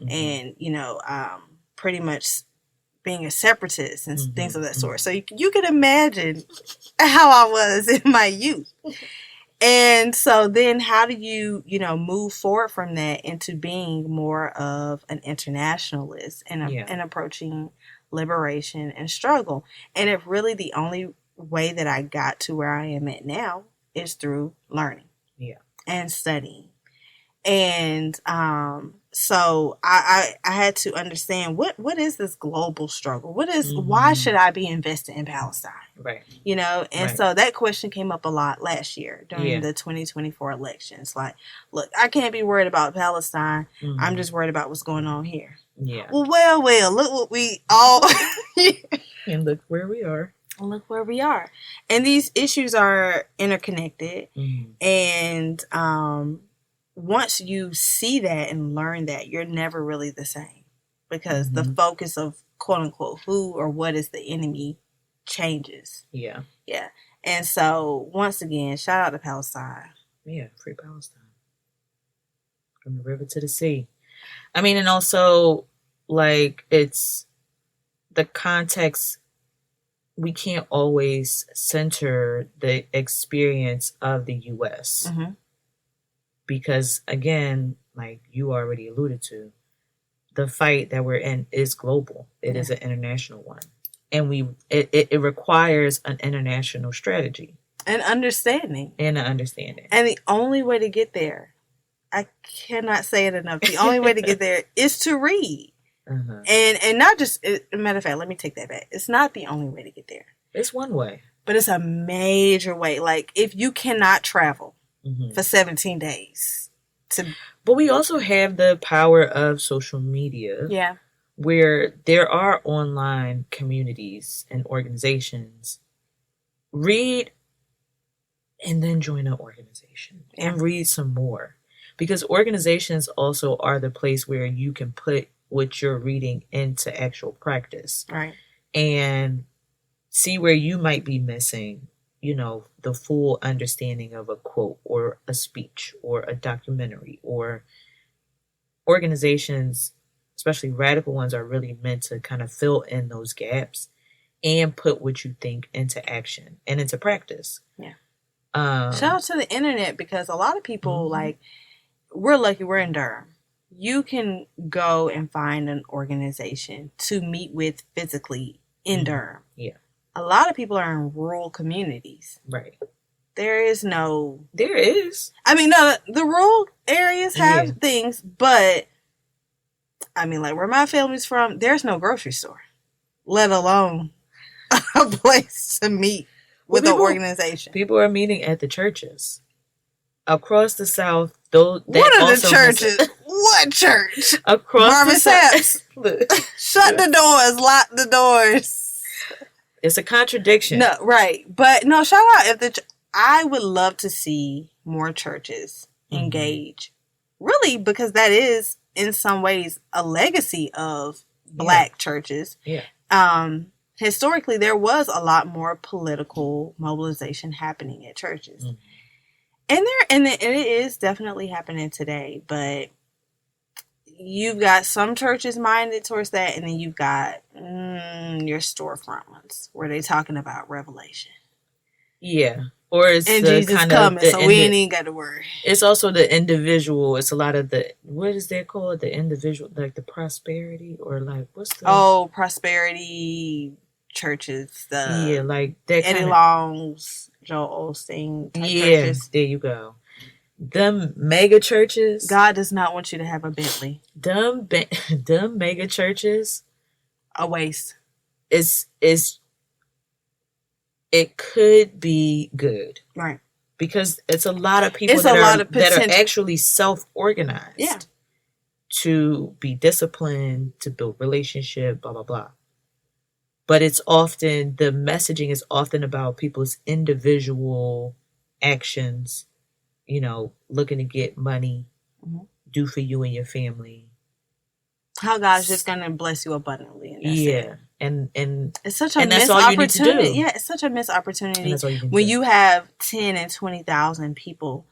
and pretty much being a separatist and things of that sort. So you can imagine how I was in my youth. And so then how do you move forward from that into being more of an internationalist and approaching liberation and struggle? And it really the only way that I got to where I am at now is through learning and studying. And so I had to understand what is this global struggle? What is why should I be invested in Palestine? Right. And so that question came up a lot last year during the 2024 elections. Like, look, I can't be worried about Palestine. I'm just worried about what's going on here. Yeah. Well, look what we all and look where we are. Look where we are. And these issues are interconnected. And once you see that and learn that, you're never really the same because the focus of quote unquote who or what is the enemy changes. Yeah. And so once again, shout out to Palestine. Yeah, free Palestine. From the river to the sea. I mean, and also like it's the context. We can't always center the experience of the U.S. Because, again, like you already alluded to, the fight that we're in is global. It is an international one. And it requires an international strategy. And understanding. And an understanding. And the only way to get there, I cannot say it enough, the only way to get there is to read. And not just, matter of fact, let me take that back. It's not the only way to get there. It's one way. But it's a major way. Like, if you cannot travel for 17 days. But we also have the power of social media. Yeah. Where there are online communities and organizations. Read and then join an organization. And read some more. Because organizations also are the place where you can put what you're reading into actual practice. Right. And see where you might be missing, the full understanding of a quote or a speech or a documentary. Or organizations, especially radical ones, are really meant to kind of fill in those gaps and put what you think into action and into practice. Yeah. Shout out to the internet, because a lot of people we're lucky we're in Durham. You can go and find an organization to meet with physically in Durham. Yeah. A lot of people are in rural communities. Right. There is. I mean, no, the rural areas have things, but I mean, like where my family's from, there's no grocery store, let alone a place to meet with an organization. People are meeting at the churches. Across the South, though. What are the churches? What church? Across Marvin the South. Shut the doors. Lock the doors. It's a contradiction. No, right. But no, shout out. I would love to see more churches engage. Really, because that is, in some ways, a legacy of Black churches. Yeah. Historically, there was a lot more political mobilization happening at churches. And it is definitely happening today, but you've got some churches minded towards that, and then you've got your storefront ones where they're talking about revelation. Yeah. Or it's and Jesus kind coming, of so we ain't got to worry. It's also the individual. It's a lot of what is that called? The individual, like the prosperity, or like what's the prosperity churches. Like that. Eddie Long's, Joel Osteen. Churches. There you go. Them mega churches. God does not want you to have a Bentley. Them mega churches. A waste. It could be good. Right. Because it's a lot of people that are actually self-organized. Yeah. To be disciplined, to build relationship, blah, blah, blah. But the messaging is often about people's individual actions looking to get money, do for you and your family. How God's just gonna bless you abundantly. And that's it. And it's such a missed opportunity. all you need to do. Yeah, it's such a missed opportunity when you have 10 and 20,000 people,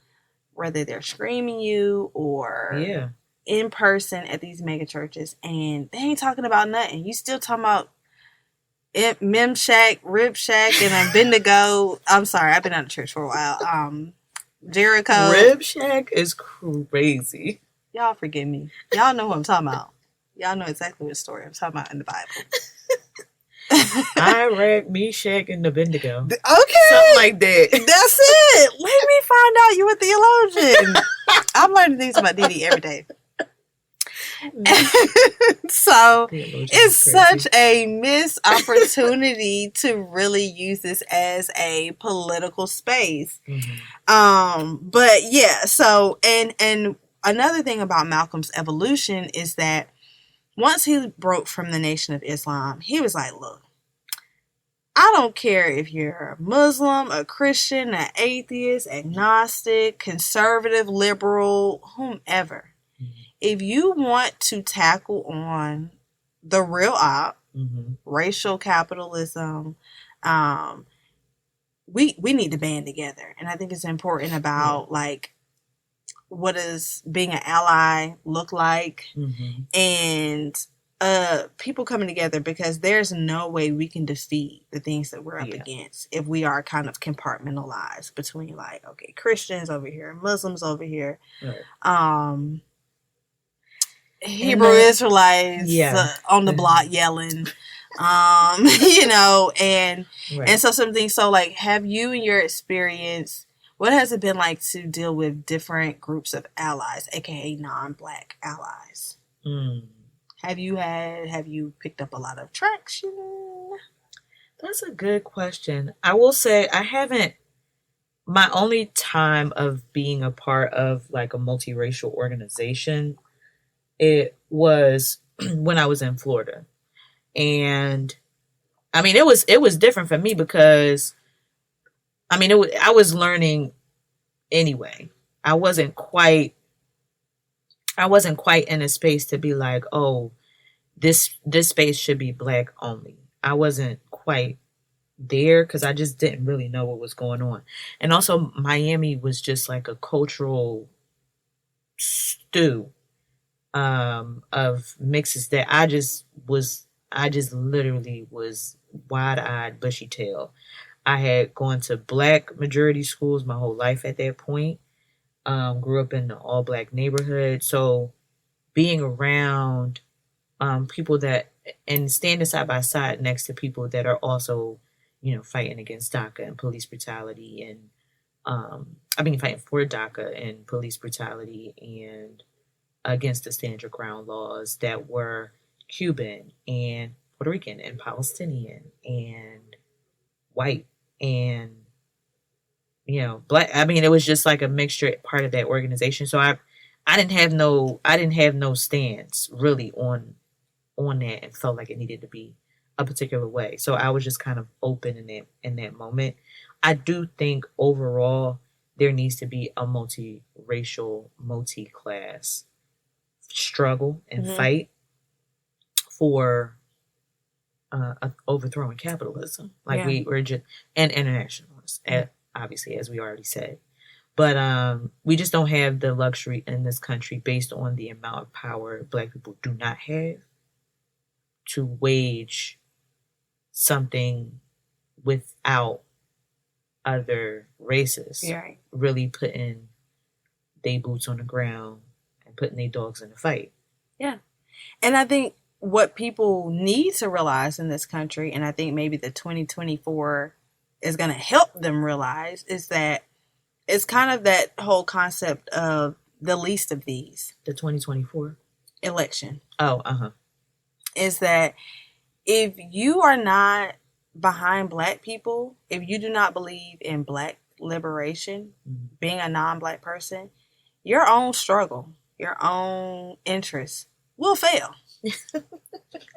whether they're screaming you or in person at these mega churches, and they ain't talking about nothing. You still talking about Mem Shack, Rib Shack, and Abednego. I'm sorry, I've been out of church for a while. Jericho. Rib Shack is crazy. Y'all forgive me. Y'all know who I'm talking about. Y'all know exactly what story I'm talking about in the Bible. I read Meshach and Abednego. Okay. Something like that. That's it. Let me find out you a theologian. I'm learning things about Diddy every day. So it's such a missed opportunity to really use this as a political space. But yeah, so and another thing about Malcolm's evolution is that once he broke from the Nation of Islam, he was like, look, I don't care if you're a Muslim, a Christian, an atheist, agnostic, conservative, liberal, whomever. If you want to tackle on the real op, racial capitalism, we need to band together. And I think it's important about like what does being an ally look like, and people coming together, because there's no way we can defeat the things that we're up against if we are kind of compartmentalized between like, okay, Christians over here, Muslims over here, Hebrew Israelites on the block yelling, and so some things. So like, have you in your experience, what has it been like to deal with different groups of allies, aka non-Black allies? Have you picked up a lot of traction? That's a good question. I will say I haven't. My only time of being a part of like a multiracial organization, it was when I was in Florida. And I mean, it was different for me because I mean, I was learning anyway. I wasn't quite in a space to be like, oh, this space should be Black only. I wasn't quite there because I just didn't really know what was going on. And also Miami was just like a cultural stew of mixes that I just literally was wide-eyed, bushy-tailed. I had gone to Black majority schools my whole life at that point. Grew up in an all-Black neighborhood. So being around people that, and standing side by side next to people that are also, fighting against DACA and police brutality, and fighting for DACA and police brutality, and against the stand your ground laws that were Cuban and Puerto Rican and Palestinian and white and Black. I mean, it was just like a mixture part of that organization. So I didn't have no stance really on that, and felt like it needed to be a particular way. So I was just kind of open in that moment. I do think overall there needs to be a multiracial, multi-class struggle and fight for overthrowing capitalism, like we're just, and internationalists, obviously, as we already said. But we just don't have the luxury in this country, based on the amount of power Black people do not have, to wage something without other races really putting their boots on the ground and putting their dogs in the fight. Yeah. And I think what people need to realize in this country, and I think maybe the 2024 is going to help them realize, is that it's kind of that whole concept of the least of these. The 2024 election. Oh, is that if you are not behind Black people, if you do not believe in Black liberation, being a non-Black person, your own struggle, your own interests will fail.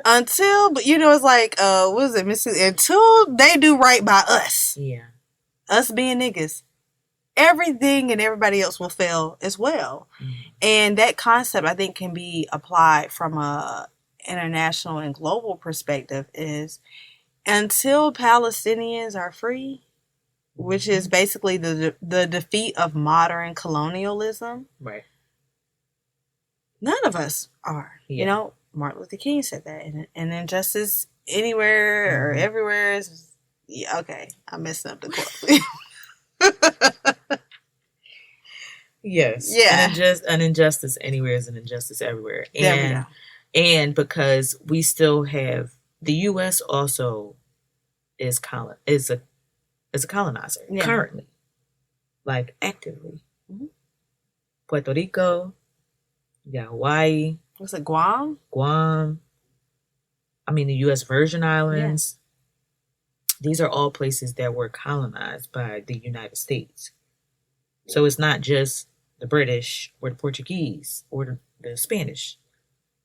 Until, it's like, what is it, until they do right by us. Yeah. Us being niggas. everything and everybody else will fail as well. Mm-hmm. And that concept, I think, can be applied from a international and global perspective is until Palestinians are free, which is basically the defeat of modern colonialism. Right. None of us are. Yeah. You know, Martin Luther King said that. And injustice anywhere or everywhere is... Yeah, okay, I messed up the quote. Yes. Yeah. An injustice anywhere is an injustice everywhere. And because we still have... The U.S. also is a colonizer currently. Like, actively. Mm-hmm. Puerto Rico... Yeah, Hawaii. What's it, Guam? Guam. I mean, the U.S. Virgin Islands. Yeah. These are all places that were colonized by the United States. So it's not just the British or the Portuguese or the Spanish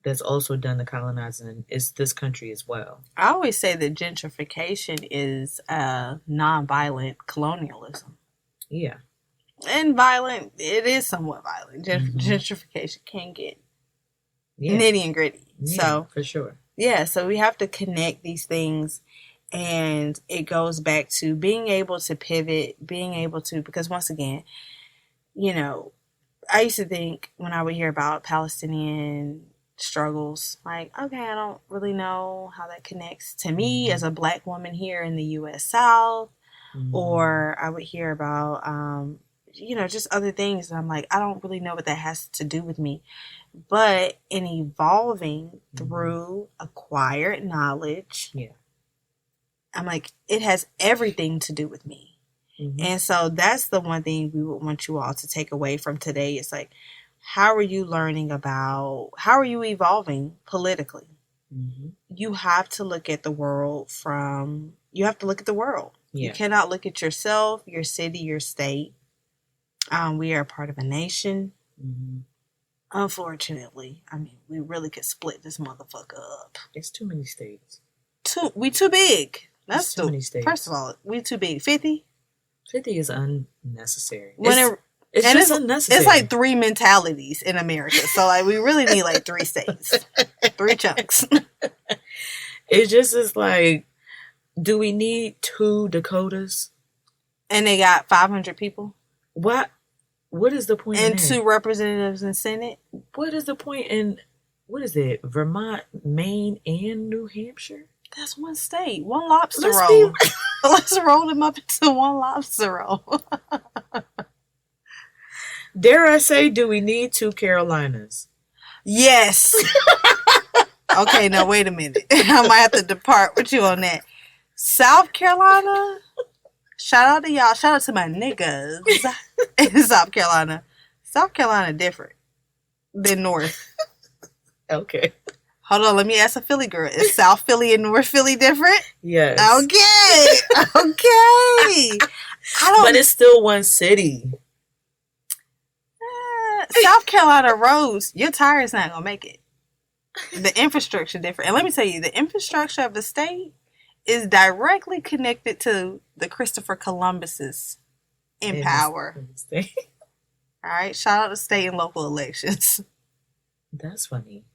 that's also done the colonizing. It's this country as well. I always say that gentrification is nonviolent colonialism. Yeah. And violent, it is somewhat violent. Gentrification can get nitty and gritty. Yeah, so for sure. Yeah, so we have to connect these things, and it goes back to being able to pivot, being able to, because once again, you know, I used to think when I would hear about Palestinian struggles, like, okay, I don't really know how that connects to me as a Black woman here in the U.S. South, or I would hear about, you know, just other things. And I'm like, I don't really know what that has to do with me. But in evolving through acquired knowledge, I'm like, it has everything to do with me. And so that's the one thing we would want you all to take away from today. It's like, how are you learning about, how are you evolving politically? You have to look at the world you have to look at the world. You cannot look at yourself, your city, your state. We are part of a nation. Unfortunately, I mean, we really could split this motherfucker up. It's too many states. We too big. That's too many states. First of all, we too big. 50? 50 is unnecessary. It's just unnecessary. It's like 3 mentalities in America. So like we really need like 3 states. 3 chunks. It just is like, do we need 2 Dakotas? And they got 500 people? What is the point and 2 representatives in Senate? What is the point in, what is it, Vermont, Maine, and New Hampshire? That's 1 state. 1 lobster roll. Let's roll them up into 1 lobster roll. Dare I say, do we need 2 Carolinas? Yes. Okay, now wait a minute. I might have to depart with you on that. South Carolina? Shout out to y'all. Shout out to my niggas in South Carolina. South Carolina different than North. Okay. Hold on, let me ask a Philly girl. Is South Philly and North Philly different? Yes. Okay. Okay. But it's still 1 city. South Carolina roads, your tire's not going to make it. The infrastructure different. And let me tell you, the infrastructure of the state is directly connected to the Christopher Columbus's in power. All right. Shout out to state and local elections. That's funny.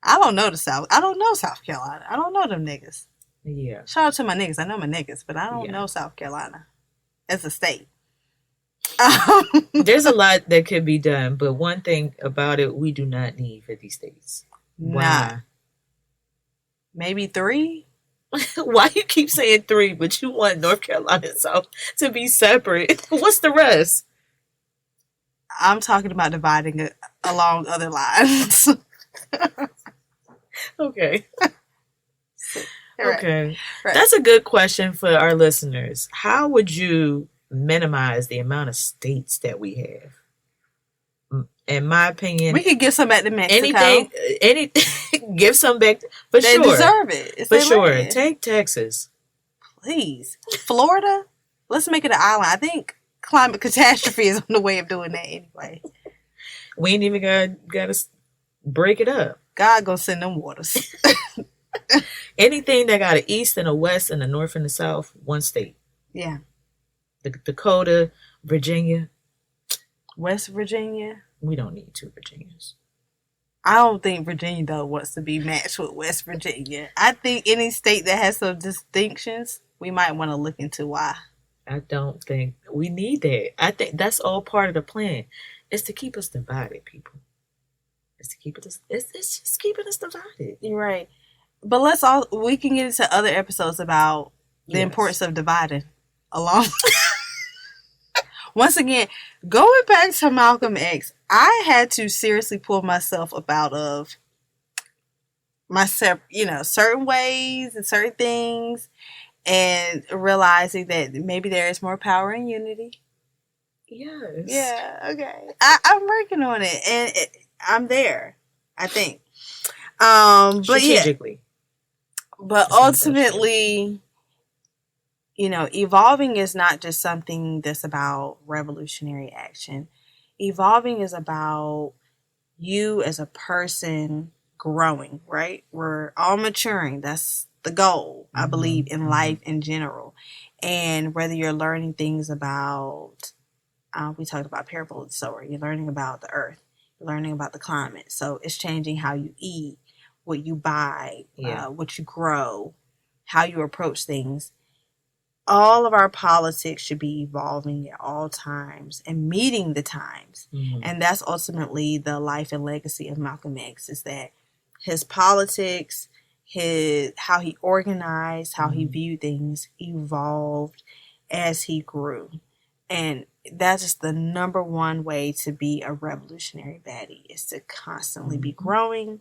I don't know the South. I don't know South Carolina. I don't know them niggas. Yeah. Shout out to my niggas. I know my niggas, but I don't know South Carolina as a state. There's a lot that could be done, but one thing about it, we do not need 50 states. Why? Maybe 3? Why you keep saying 3, but you want North Carolina and South to be separate? What's the rest? I'm talking about dividing it along other lines. Okay. Okay. Right. That's a good question for our listeners. How would you minimize the amount of states that we have? In my opinion, we could give some back to Mexico. Anything, give some back for they sure. They deserve it. It's for sure. Land. Take Texas, please. Florida, let's make it an island. I think climate catastrophe is on the way of doing that anyway. We ain't even got to break it up. God gonna send them waters. Anything that got an east and a west and a north and a south, 1 state. Yeah. Dakota, Virginia. West Virginia. We don't need 2 Virginias. I don't think Virginia, though, wants to be matched with West Virginia. I think any state that has some distinctions, we might want to look into why. I don't think we need that. I think that's all part of the plan. It's to keep us divided, people. It's to keep us. It's just keeping us divided. You're right. But we can get into other episodes about the importance of dividing along. Once again, going back to Malcolm X, I had to seriously pull myself up out of myself, certain ways and certain things, and realizing that maybe there is more power in unity. Yes. Yeah, okay. I'm working on it, and I'm there, I think. Strategically. But ultimately, evolving is not just something that's about revolutionary action. Evolving is about you as a person growing, right? We're all maturing. That's the goal, I believe, in life in general. And whether you're learning things about, we talked about parable of the sower, you're learning about the earth, you're learning about the climate. So it's changing how you eat, what you buy, what you grow, how you approach things. All of our politics should be evolving at all times and meeting the times. Mm-hmm. And that's ultimately the life and legacy of Malcolm X, is that his politics, how he organized, how he viewed things evolved as he grew. And that's just the number one way to be a revolutionary baddie, is to constantly be growing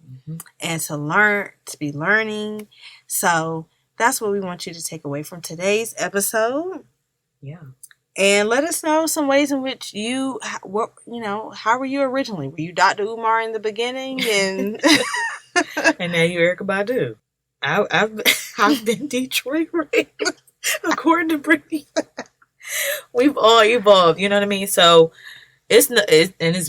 and to be learning. So that's what we want you to take away from today's episode. Yeah. And let us know some ways in which how were you originally? Were you Dr. Umar in the beginning? And and now you're Erykah Badu. I've been Detroit Ray, according to Brittany. We've all evolved, you know what I mean? So it's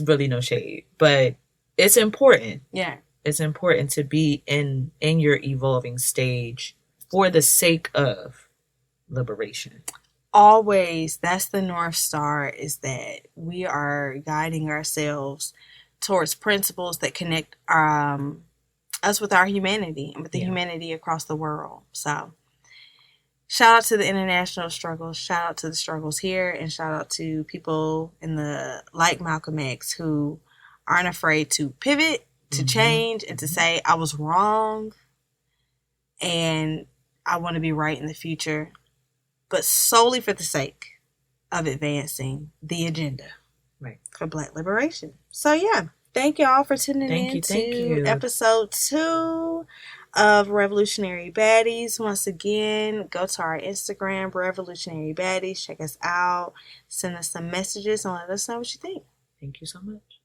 really no shade, but it's important. Yeah. It's important to be in your evolving stage for the sake of liberation. Always, that's the North Star, is that we are guiding ourselves towards principles that connect us with our humanity and with the humanity across the world. So shout out to the international struggles, shout out to the struggles here, and shout out to people like Malcolm X, who aren't afraid to pivot, to change, and to say, I was wrong and I want to be right in the future, but solely for the sake of advancing the agenda for Black liberation. So yeah, thank y'all for tuning in to episode 2 of Revolutionary Baddies. Once again, go to our Instagram, Revolutionary Baddies. Check us out. Send us some messages and let us know what you think. Thank you so much.